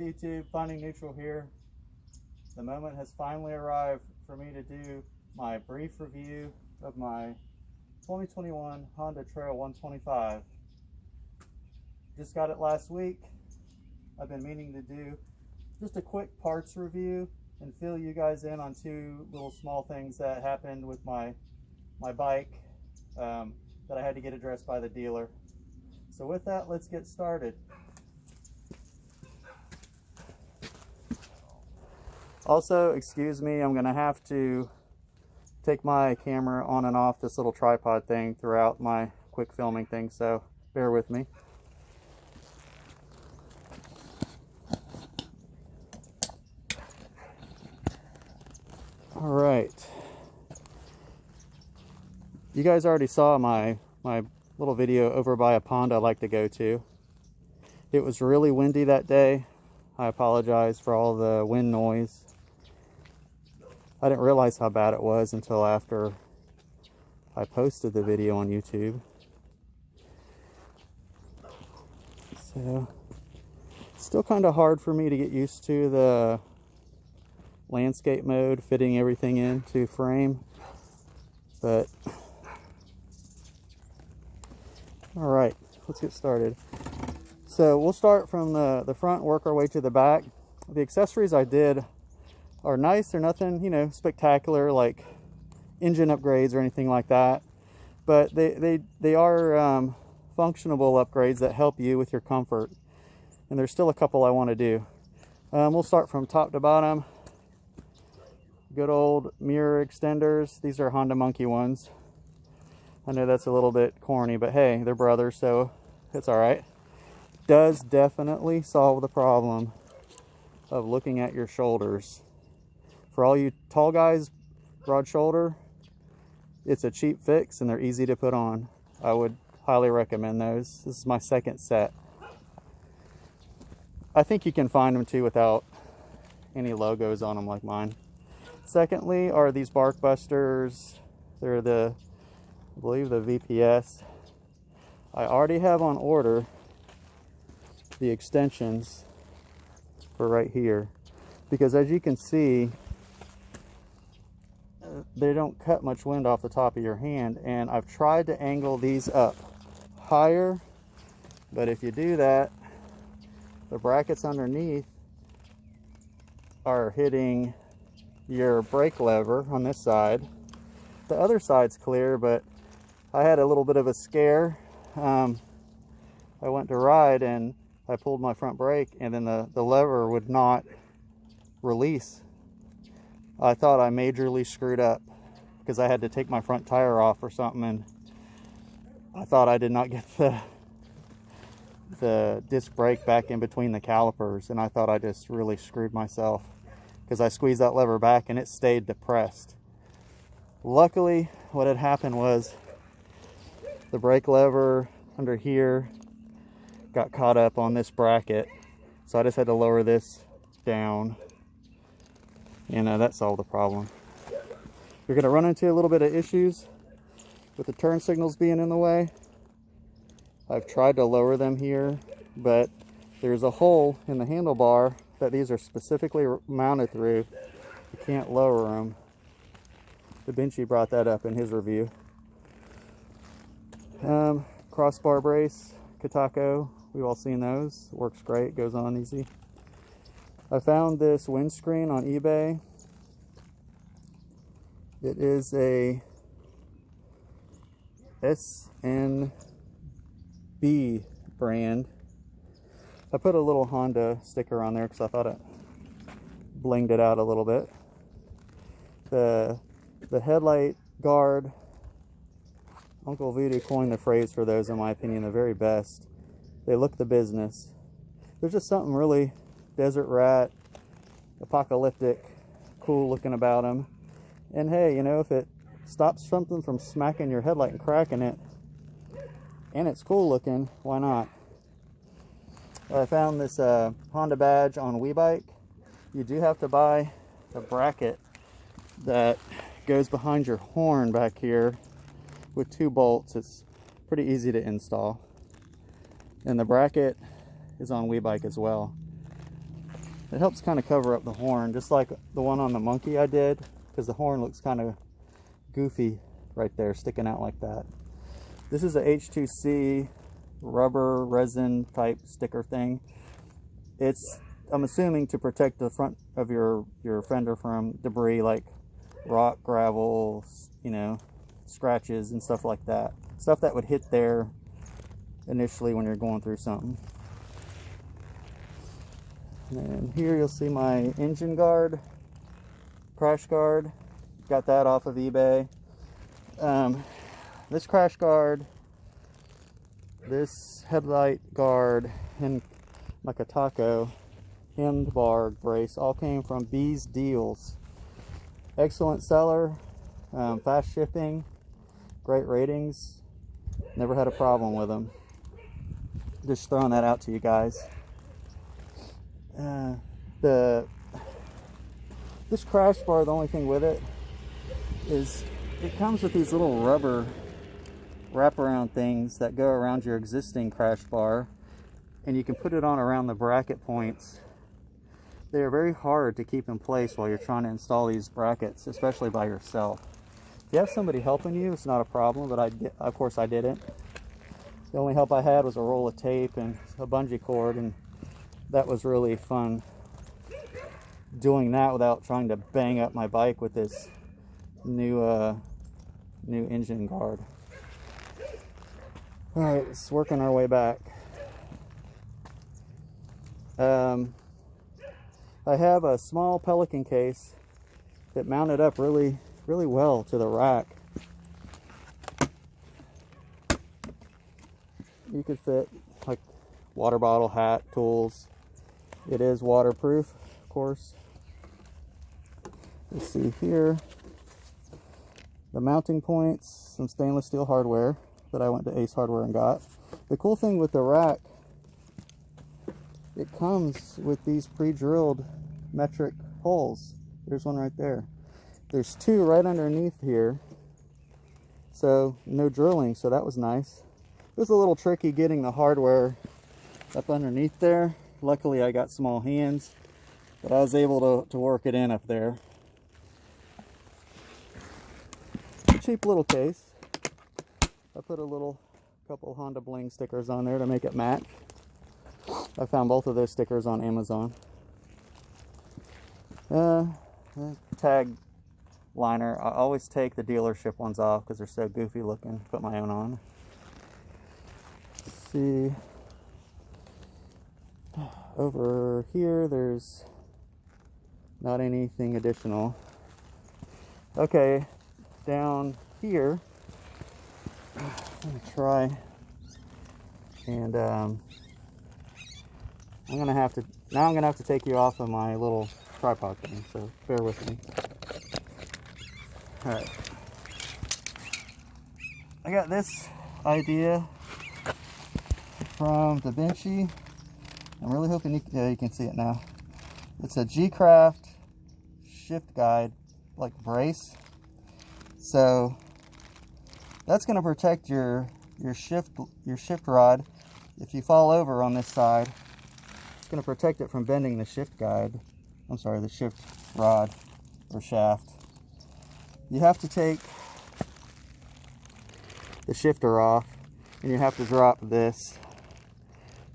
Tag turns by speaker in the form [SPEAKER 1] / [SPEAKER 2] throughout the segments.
[SPEAKER 1] YouTube, Finding Neutral here. The moment has finally arrived for me to do my brief review of my 2021 Honda Trail125. Just got it last week. I've been meaning to do just a quick parts review and fill you guys in on two little small things that happened with my bike that I had to get addressed by the dealer. So with that, let's get started. Also, excuse me, I'm gonna have to take my camera on and off this little tripod thing throughout my quick filming thing, so bear with me. All right. You guys already saw my little video over by a pond I like to go to. It was really windy that day. I apologize for all the wind noise. I didn't realize how bad it was until after I posted the video on YouTube. So, it's still kind of hard for me to get used to the landscape mode, fitting everything into frame, but all right, let's get started. So we'll start from the front, work our way to the back. The accessories I did are nice. They're nothing, you know, spectacular like engine upgrades or anything like that, but they are functional upgrades that help you with your comfort. And there's still a couple I want to do. We'll start from top to bottom. Good old mirror extenders. These are Honda Monkey ones. I know that's a little bit corny, but hey, they're brothers, so it's all right. Does definitely solve the problem of looking at your shoulders. For all you tall guys, broad shoulder, it's a cheap fix and they're easy to put on. I would highly recommend those. This is my second set. I think you can find them too without any logos on them like mine. Secondly are these Bark Busters. They're I believe the VPS. I already have on order the extensions for right here, because as you can see, they don't cut much wind off the top of your hand, and I've tried to angle these up higher, but if you do that, the brackets underneath are hitting your brake lever on this side. The other side's clear, but I had a little bit of a scare. I went to ride and I pulled my front brake, and then the lever would not release. I thought I majorly screwed up because I had to take my front tire off or something, and I thought I did not get the disc brake back in between the calipers, and I thought I just really screwed myself because I squeezed that lever back and it stayed depressed. Luckily, what had happened was the brake lever under here got caught up on this bracket, so I just had to lower this down, and that solved the problem. You're going to run into a little bit of issues with the turn signals being in the way. I've tried to lower them here, but there's a hole in the handlebar that these are specifically mounted through. You can't lower them. Da Vinci brought that up in his review. Crossbar Brace, Katako, we've all seen those. Works great, goes on easy. I found this windscreen on eBay. It is a SNB brand. I put a little Honda sticker on there because I thought it blinged it out a little bit. The headlight guard, Uncle Voodoo coined the phrase for those, in my opinion, the very best. They look the business. There's just something really desert rat, apocalyptic, cool looking about them. And hey, you know, if it stops something from smacking your headlight and cracking it, and it's cool looking, why not? I found this Honda badge on WeBike. You do have to buy a bracket that goes behind your horn back here with 2 bolts. It's pretty easy to install. And the bracket is on WeBike as well. It helps kind of cover up the horn, just like the one on the monkey I did, because the horn looks kind of goofy right there, sticking out like that. This is a H2C rubber resin type sticker thing. It's, I'm assuming, to protect the front of your fender from debris like rock, gravel, you know, scratches and stuff like that. Stuff that would hit there initially when you're going through something. And here you'll see my engine guard, crash guard. Got that off of eBay. This crash guard, this headlight guard, and my Katako handbar brace all came from B's Deals. Excellent seller, fast shipping, great ratings. Never had a problem with them. Just throwing that out to you guys. This crash bar, the only thing with it is it comes with these little rubber wraparound things that go around your existing crash bar, and you can put it on around the bracket points. They are very hard to keep in place while you're trying to install these brackets, especially by yourself. If you have somebody helping you, it's not a problem, but of course I didn't. The only help I had was a roll of tape and a bungee cord, and that was really fun doing that without trying to bang up my bike with this new engine guard. All right, it's working our way back. I have a small Pelican case that mounted up really well to the rack. You could fit like water bottle, hat, tools. It is waterproof, of course. Let's see here. The mounting points, some stainless steel hardware that I went to Ace Hardware and got. The cool thing with the rack, it comes with these pre-drilled metric holes. There's one right there. There's two right underneath here, so no drilling, so that was nice. It was a little tricky getting the hardware up underneath there. Luckily I got small hands, but I was able to work it in up there. Cheap little case. I put a couple Honda Bling stickers on there to make it match. I found both of those stickers on Amazon. Tag liner. I always take the dealership ones off because they're so goofy looking. Put my own on. Let's see. Over here, there's not anything additional. Okay, down here, I'm gonna try, and I'm gonna have to take you off of my little tripod thing, so bear with me. All right, I got this idea from Da Vinci. I'm really hoping you can see it now. It's a G-Craft shift guide, like brace. So that's going to protect your shift rod. If you fall over on this side, it's going to protect it from bending the shift guide. I'm sorry, the shift rod or shaft. You have to take the shifter off, and you have to drop this.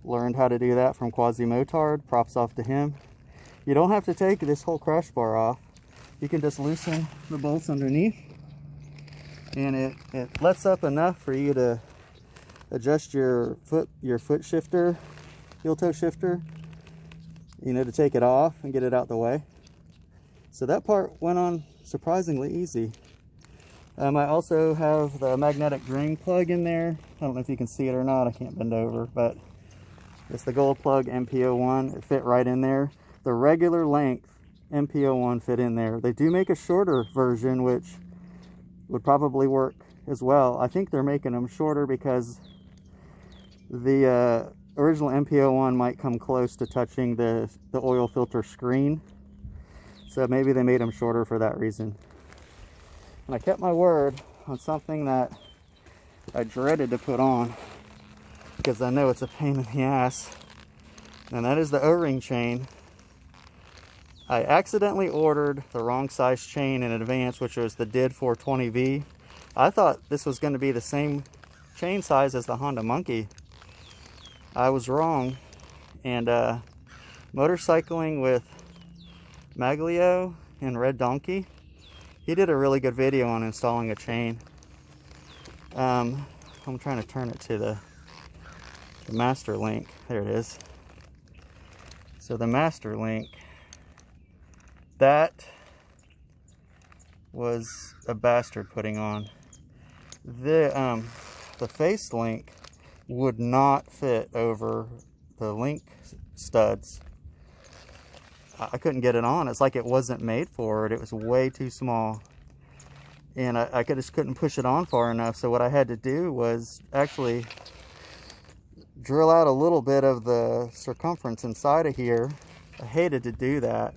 [SPEAKER 1] Learned how to do that from Quasi-Motard. Props off to him. You don't have to take this whole crash bar off. You can just loosen the bolts underneath, and it lets up enough for you to adjust your foot shifter, heel toe shifter, you know, to take it off and get it out the way. So that part went on surprisingly easy. I also have the magnetic drain plug in there. I don't know if you can see it or not. I can't bend over, but it's the gold plug MPO1. It fit right in there. The regular length MPO1 fit in there. They do make a shorter version, which would probably work as well. I think they're making them shorter because the original MPO1 might come close to touching the oil filter screen. So maybe they made them shorter for that reason. And I kept my word on something that I dreaded to put on, because I know it's a pain in the ass, and that is the O-ring chain. I accidentally ordered the wrong size chain in advance, which was the DID 420V. I thought this was going to be the same chain size as the Honda Monkey. I was wrong. And motorcycling with Maglio and Red Donkey, he did a really good video on installing a chain. I'm trying to turn it to the master link. There it is. So the master link, that was a bastard putting on. The face link would not fit over the link studs. I couldn't get it on. It's like it wasn't made for it. It was way too small. And I just couldn't push it on far enough. So what I had to do was actually drill out a little bit of the circumference inside of here. I hated to do that.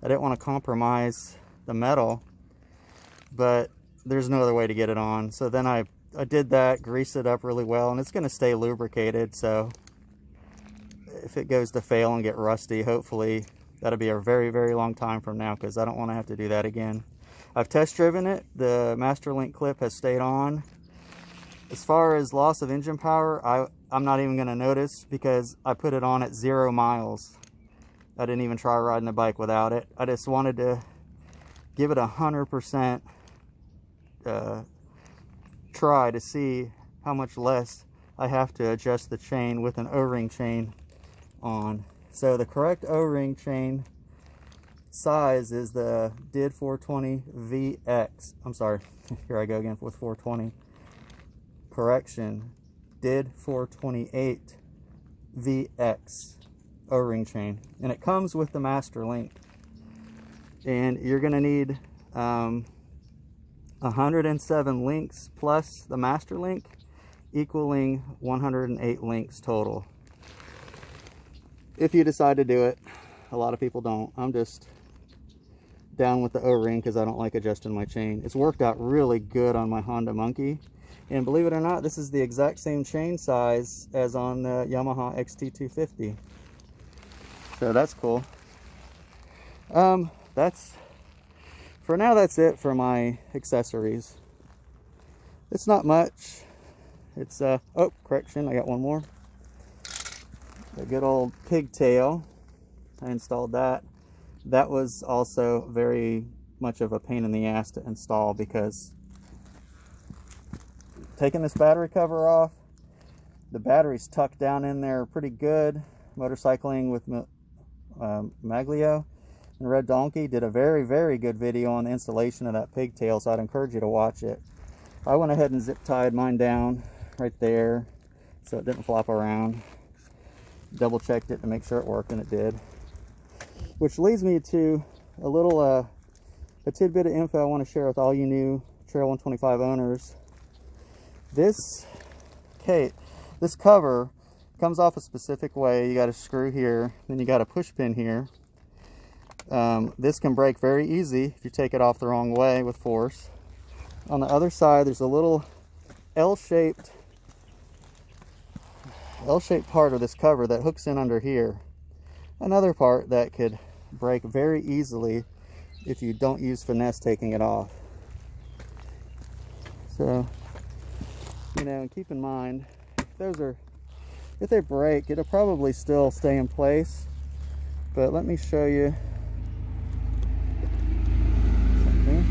[SPEAKER 1] I didn't want to compromise the metal, but there's no other way to get it on. So then I did that, greased it up really well, and it's going to stay lubricated. So if it goes to fail and get rusty, hopefully that'll be a very, very long time from now, because I don't want to have to do that again. I've test driven it. The master link clip has stayed on. As far as loss of engine power, I'm not even going to notice, because I put it on at 0 miles. I didn't even try riding the bike without it. I just wanted to give it 100% try to see how much less I have to adjust the chain with an O-ring chain on. So the correct O-ring chain size is the DID 420VX. I'm sorry, here I go again with 420. Correction, DID 428VX O-ring chain, and it comes with the master link. And you're going to need 107 links plus the master link, equaling 108 links total. If you decide to do it. A lot of people don't. I'm just down with the O-ring because I don't like adjusting my chain. It's worked out really good on my Honda Monkey. And believe it or not, this is the exact same chain size as on the Yamaha XT250. So that's cool. For now, that's it for my accessories. It's not much. It's oh, correction, I got one more. A good old pigtail. I installed that. That was also very much of a pain in the ass to install, because taking this battery cover off, the battery's tucked down in there pretty good. Motorcycling with Maglio and Red Donkey did a very, very good video on the installation of that pigtail, so I'd encourage you to watch it. I went ahead and zip tied mine down right there so it didn't flop around. Double checked it to make sure it worked, and it did. Which leads me to a little a tidbit of info I want to share with all you new Trail 125 owners. This cover comes off a specific way. You got a screw here, then you got a push pin here. This can break very easy if you take it off the wrong way with force. On the other side, there's a little L-shaped part of this cover that hooks in under here. Another part that could break very easily if you don't use finesse taking it off. So, you know, and keep in mind, if they break, it'll probably still stay in place. But let me show you something.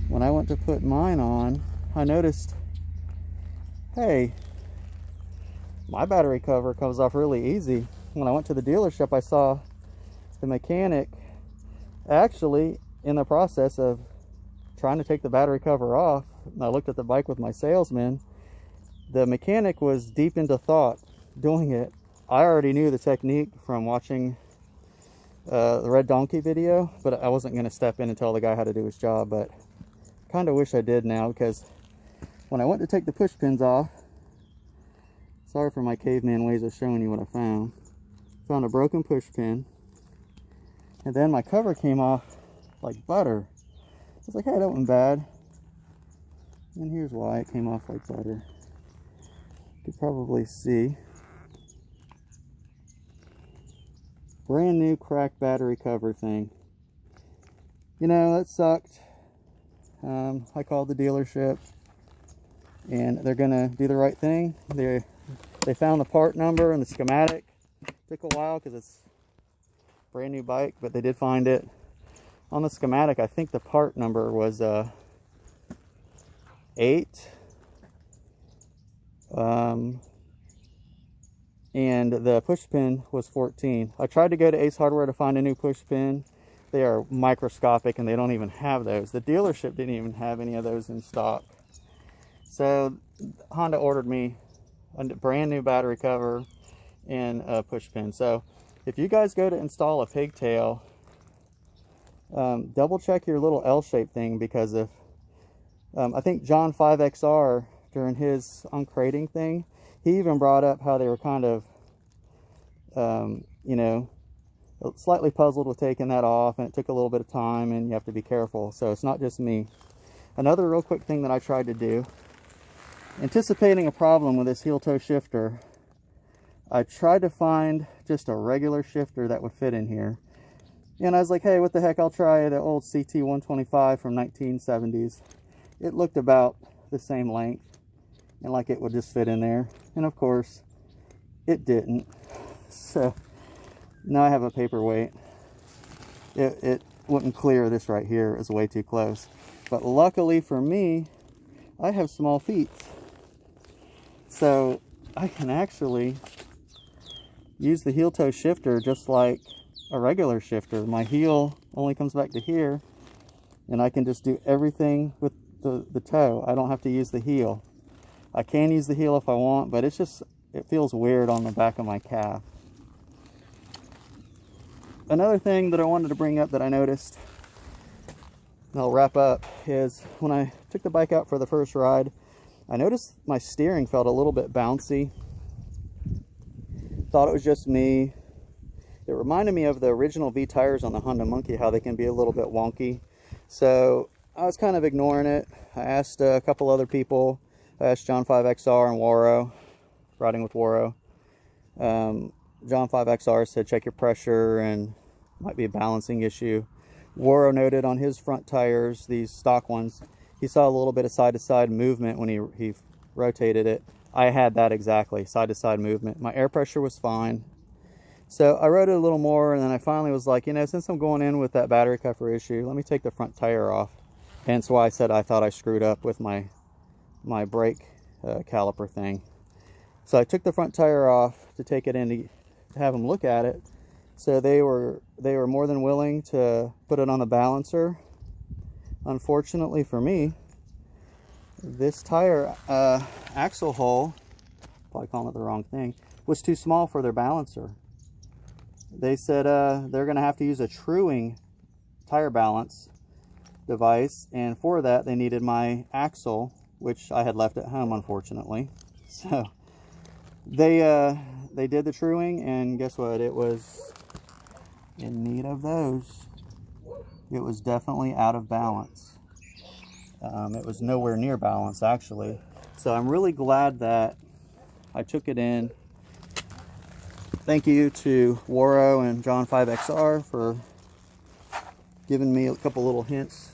[SPEAKER 1] When I went to put mine on, I noticed, hey, my battery cover comes off really easy. When I went to the dealership, I saw the mechanic actually in the process of trying to take the battery cover off. And I looked at the bike with my salesman. The mechanic was deep into thought doing it. I already knew the technique from watching the Red Donkey video, but I wasn't going to step in and tell the guy how to do his job. But kind of wish I did now, because when I went to take the push pins off, sorry for my caveman ways of showing you what I found. Found a broken push pin, and then my cover came off like butter. I was like, hey, that wasn't bad. And here's why it came off like butter. You could probably see. brand new cracked battery cover thing. You know, that sucked. I called the dealership and they're gonna do the right thing. They found the part number and the schematic. Took a while because it's a brand new bike, but they did find it. On the schematic, I think the part number was 8. And the push pin was 14. I tried to go to Ace Hardware to find a new push pin. They are microscopic and they don't even have those. The dealership didn't even have any of those in stock. So Honda ordered me a brand new battery cover and a push pin. So if you guys go to install a pigtail, double check your little L-shaped thing, because if I think John 5XR during his uncrating thing, he even brought up how they were kind of you know, slightly puzzled with taking that off, and it took a little bit of time and you have to be careful. So it's not just me. Another real quick thing that I tried to do, anticipating a problem with this heel toe shifter, I tried to find just a regular shifter that would fit in here. And I was like, hey, what the heck, I'll try the old CT125 from 1970s. It looked about the same length and like it would just fit in there. And of course, it didn't. So now I have a paperweight. It wouldn't clear this right here. It was way too close. But luckily for me, I have small feet. So I can actually use the heel toe shifter just like a regular shifter. My heel only comes back to here, and I can just do everything with the toe. I don't have to use the heel. I can use the heel if I want, but it's just, it feels weird on the back of my calf. Another thing that I wanted to bring up that I noticed, and I'll wrap up, is when I took the bike out for the first ride, I noticed my steering felt a little bit bouncy. Thought it was just me. It reminded me of the original V tires on the Honda Monkey, how they can be a little bit wonky. So I was kind of ignoring it. I asked a couple other people. I asked John 5XR and Waro, riding with Waro. John 5XR said check your pressure and might be a balancing issue. Waro noted on his front tires, these stock ones, he saw a little bit of side-to-side movement when he rotated it. I had that exactly, side-to-side movement. My air pressure was fine. So I rode it a little more, and then I finally was like, you know, since I'm going in with that battery cover issue, let me take the front tire off. Hence why I said I thought I screwed up with my brake caliper thing. So I took the front tire off to take it in to have them look at it. So they were more than willing to put it on the balancer. Unfortunately for me, this tire axle hole, probably calling it the wrong thing, was too small for their balancer. They said they're going to have to use a truing tire balance device, and for that they needed my axle, which I had left at home, unfortunately. So they did the truing, and guess what? It was in need of those. It was definitely out of balance. It was nowhere near balance, actually. So I'm really glad that I took it in. Thank you to Waro and John 5XR for giving me a couple little hints.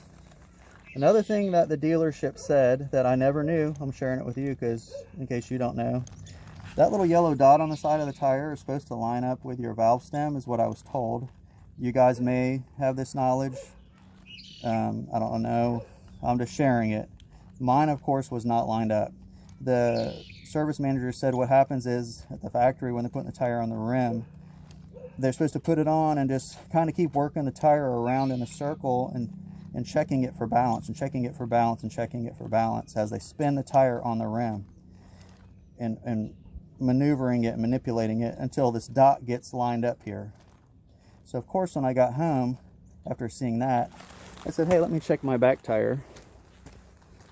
[SPEAKER 1] Another thing that the dealership said that I never knew, I'm sharing it with you because in case you don't know, that little yellow dot on the side of the tire is supposed to line up with your valve stem, is what I was told. You guys may have this knowledge. I don't know. I'm just sharing it. Mine, of course, was not lined up. The service manager said what happens is at the factory when they're putting the tire on the rim, they're supposed to put it on and just kind of keep working the tire around in a circle and checking it for balance and checking it for balance and checking it for balance as they spin the tire on the rim and maneuvering it and manipulating it until this dot gets lined up here. So of course when I got home after seeing that, I said, hey, let me check my back tire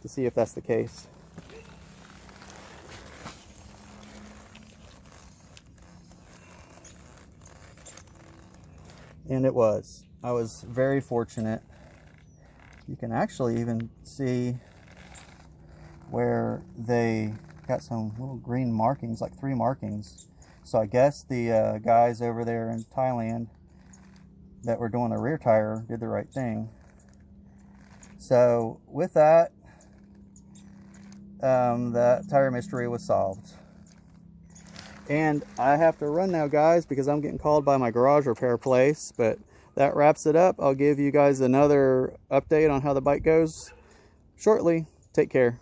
[SPEAKER 1] to see if that's the case. And it was. I was very fortunate. You can actually even see where they got some little green markings, like 3 markings. So I guess the guys over there in Thailand that were doing the rear tire did the right thing. So with that, that tire mystery was solved. And I have to run now, guys, because I'm getting called by my garage repair place. But that wraps it up. I'll give you guys another update on how the bike goes shortly. Take care.